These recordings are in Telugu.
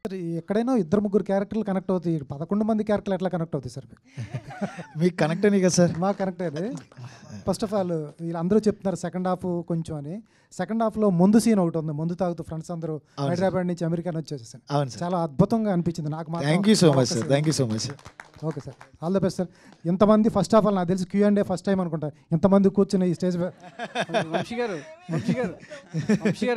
సార్ ఎక్కడైనా ఇద్దరు ముగ్గురు క్యారెక్టర్లు కనెక్ట్ అవుతాయి, 11 మంది క్యారెక్టర్లు ఎట్లా కనెక్ట్ అవుతాయి సార్? మీకు కనెక్ట్ అయినాయి కదా సార్? మాకు కనెక్ట్ అయ్యేది. ఫస్ట్ ఆఫ్ ఆల్ వీళ్ళందరూ చెప్తున్నారు సెకండ్ హాఫ్ కొంచెం అని. సెకండ్ హాఫ్లో ముందు సీన్ ఒకటి ఉంది, ముందు తాగుతూ ఫ్రెండ్స్ అందరూ హైదరాబాద్ నుంచి అమెరికా వచ్చేసేసాను. చాలా అద్భుతంగా అనిపించింది నాకు. Thank you so much sir, thank you so much. Okay sir, all the best sir. ఎంతమంది ఫస్ట్ ఆఫ్ ఆల్ నాకు తెలిసి Q&A ఫస్ట్ టైం అనుకుంటా ఎంతమంది కూర్చుని ఈ స్టేజ్. వంశీ గారు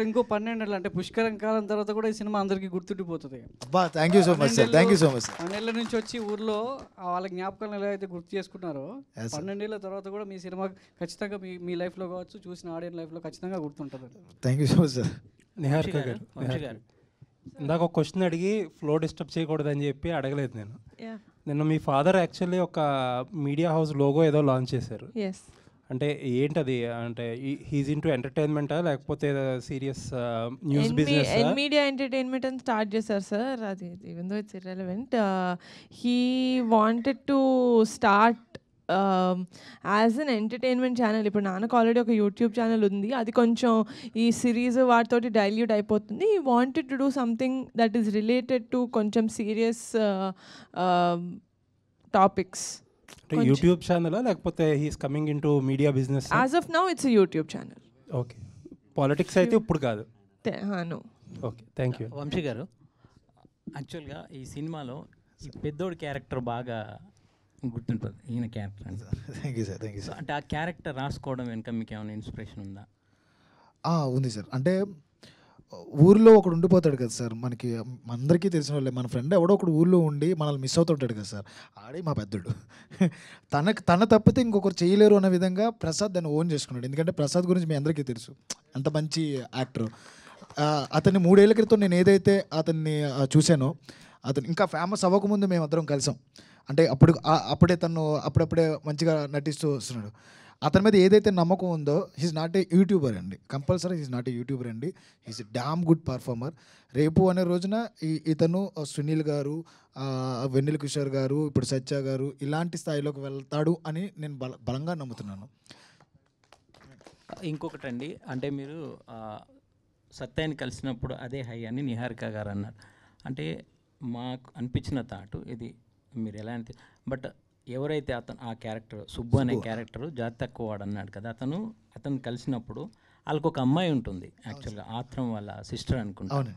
ఇంకో 12 ఏళ్ళు అంటే పుష్కరం కాలం తర్వాత కూడా ఈ సినిమా అందరికీ గుర్తుండిపోతుంది. అబ్బా thank you so much sir, thank you so much. 12 ఏళ్ళ నుంచి వచ్చి ఊర్లో వాళ్ళ జ్ఞాపకాలను ఎలా అయితే గుర్తు చేసుకుంటున్నారో 12 ఏళ్ళ తర్వాత కూడా మీ సినిమా ఖచ్చితంగా మీ లైఫ్లో కావచ్చు, చూసిన ఆడియన్స్ లైఫ్లో ఖచ్చితంగా గుర్తుంటుంది. Thank you so much sir. Niharika గారు, ఇందాక ఒక క్వశ్చన్ అడిగి ఫ్లో డిస్టర్బ్ చేయకూడదని చెప్పి అడగలేదు నేను. నిన్న మీ ఫాదర్ యాక్చువల్లీ ఒక మీడియా హౌస్ లోగో ఏదో లాంచ్ చేశారు. అంటే ఏంటది? అంటే హీజ్ ఇంటూ ఎంటర్టైన్మెంటా లేకపోతే serious news business? Media entertainment అని స్టార్ట్ చేశారు సార్. అది even though it's irrelevant. He wanted to start as an entertainment channel. ఇప్పుడు నాన్నకు ఆల్రెడీ ఒక యూట్యూబ్ ఛానల్ ఉంది, అది కొంచెం ఈ సిరీస్ వాటితోటి డైల్యూట్ అయిపోతుంది. He wanted to do something that is related to కొంచెం సీరియస్ టాపిక్స్. యూట్యూబ్ ఛానల్ లేకపోతే he's coming into media business? As of now it's YouTube channel. Okay, politics అయితే ఇప్పుడు కాదు. Okay, thank you. వంశీ గారు, యాక్చువల్గా ఈ సినిమాలో ఈ పెద్దోడి క్యారెక్టర్ బాగా గుర్తుంటుంది, ఈయన క్యారెక్టర్ అని. Thank you sir, thank you sir. అంటే ఆ క్యారెక్టర్ రాసుకోవడం వెనుక మీకు ఏమైనా ఇన్స్పిరేషన్ ఉందా? ఉంది సార్. అంటే ఊర్లో ఒకడు ఉండిపోతాడు కదా సార్, మనకి అందరికీ తెలిసిన వాళ్ళే. మన ఫ్రెండ్ ఎవడో ఒకడు ఊర్లో ఉండి మనల్ని మిస్ అవుతుంటాడు కదా సార్, ఆడే మా పెద్దోడు. తన తప్పితే ఇంకొకరు చేయలేరు అన్న విధంగా ప్రసాద్ దాన్ని ఓన్ చేసుకున్నాడు. ఎందుకంటే ప్రసాద్ గురించి మీ అందరికీ తెలుసు, అంత మంచి యాక్టర్. అతన్ని 3 ఏళ్ల క్రితం నేను ఏదైతే అతన్ని చూశానో, అతను ఇంకా ఫేమస్ అవ్వకముందు మేము అందరం కలిసాం. అంటే అప్పుడప్పుడే మంచిగా నటిస్తూ వస్తున్నాడు. అతని మీద ఏదైతే నమ్మకం ఉందో, హీస్ నాట్ ఏ యూట్యూబర్ అండి, compulsory he's not a YouTuber అండి, హీస్ డామ్ గుడ్ పర్ఫార్మర్. రేపు అనే రోజున ఇతను సునీల్ గారు, వెన్నెల కిషోర్ గారు, ఇప్పుడు సత్య గారు ఇలాంటి స్థాయిలోకి వెళ్తాడు అని నేను బలంగా నమ్ముతున్నాను. ఇంకొకటి అండి, అంటే మీరు సత్యాన్ని కలిసినప్పుడు అదే హై అని నిహారిక గారు అన్నారు. అంటే మాకు అనిపించిన థాట్ ఇది, మీరు ఎలా అంటే, బట్ ఎవరైతే ఆ క్యారెక్టర్ సుబ్బు అనే క్యారెక్టర్ జాతి తక్కువ వాడు అన్నాడు కదా, అతను కలిసినప్పుడు వాళ్ళకు ఒక అమ్మాయి ఉంటుంది, యాక్చువల్గా ఆత్రం వాళ్ళ సిస్టర్ అనుకుంటాను.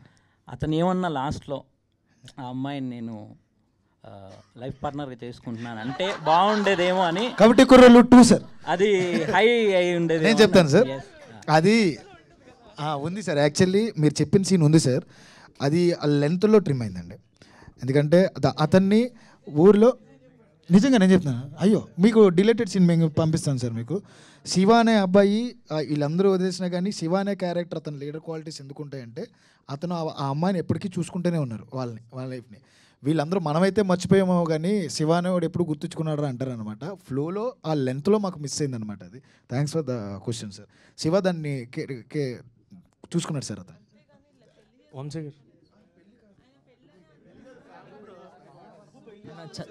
అతను ఏమన్నా లాస్ట్లో ఆ అమ్మాయిని నేను లైఫ్ పార్ట్నర్గా చేసుకుంటున్నాను అంటే బాగుండేదేమో అని. కాబట్టి కుర్రలు 2 సార్, అది హై అయి ఉండేది. నేను చెప్తాను సార్, అది ఉంది సార్. యాక్చువల్లీ మీరు చెప్పిన సీన్ ఉంది సార్, అది లెంత్లో ట్రిమ్ అయిందండి. ఎందుకంటే అతన్ని ఊర్లో నిజంగా నేను చెప్తున్నాను, అయ్యో మీకు డిలేటెడ్ సీన్ మేము పంపిస్తాను సార్ మీకు. శివ అనే అబ్బాయి వీళ్ళందరూ వదిలేసినా కానీ శివ అనే క్యారెక్టర్ అతని లీడర్ క్వాలిటీస్ ఎందుకు ఉంటాయంటే, అతను ఆ అమ్మాయిని ఎప్పటికీ చూసుకుంటూనే ఉన్నారు, వాళ్ళ లైఫ్ని. వీళ్ళందరూ మనమైతే మర్చిపోయామో కానీ శివ అనేవాడు ఎప్పుడు గుర్తుంచుకున్నాడు అంటారు అనమాట. ఫ్లోలో ఆ లెంత్లో మాకు మిస్ అయిందనమాట. అది thanks for the question sir. Shiva దాన్ని చూసుకున్నాడు సార్. అతను వంశీ గారు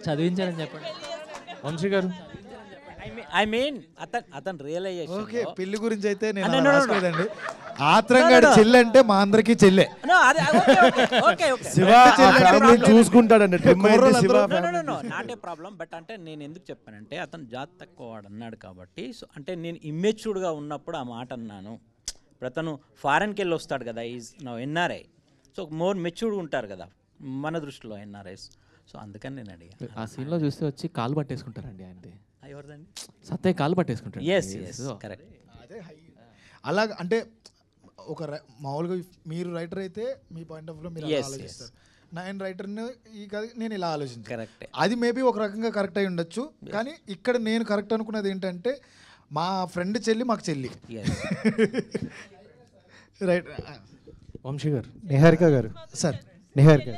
చదివించారని చెప్పండి. వంశీ గారు, ఐ మీన్ అతను రియలైజేషన్. ఓకే, పెళ్లి గురించి అయితే నేను రాసుకోలేదండి. ఆత్రంగా చెల్లి అంటే మా అందరికీ చెల్లె. చూసుకుంటాడండి నాట్ ఏ ప్రాబ్లం. బట్ అంటే నేను ఎందుకు చెప్పానంటే, అతను జాతి తక్కువ వాడు అన్నాడు కాబట్టి, సో అంటే నేను ఇమ్మెచ్యూర్డ్గా ఉన్నప్పుడు ఆ మాట అన్నాను. ఇప్పుడు అతను ఫారెన్కి వెళ్ళి వస్తాడు కదా, is now NRI, so more మెచ్యూర్డ్గా ఉంటారు కదా మన దృష్టిలో ఎన్ఆర్ఐస్. సో అందుకని నేను అడిగాను. ఆ సీన్లో చూస్తే వచ్చి కాలు పట్టేసుకుంటారండి ఆయనది. ఎవరిదండి? సత్య కాలు పట్టేసుకుంటారు. Yes correct. అలా అంటే ఒక మామూలుగా మీరు రైటర్ అయితే మీ పాయింట్ ఆఫ్ వ్యూలో మీరు ఆలోచిస్తారు, నేను రైటర్ని నేను ఇలా ఆలోచించాను. కరెక్ట్. అది మేబీ ఒక రకంగా కరెక్ట్ అయి ఉండొచ్చు, కానీ ఇక్కడ నేను కరెక్ట్ అనుకున్నది ఏంటంటే, మా ఫ్రెండ్ చెల్లి మాకు చెల్లి. రైట్. వంశీ గారు, నిహారిక గారు సార్, నిహారిక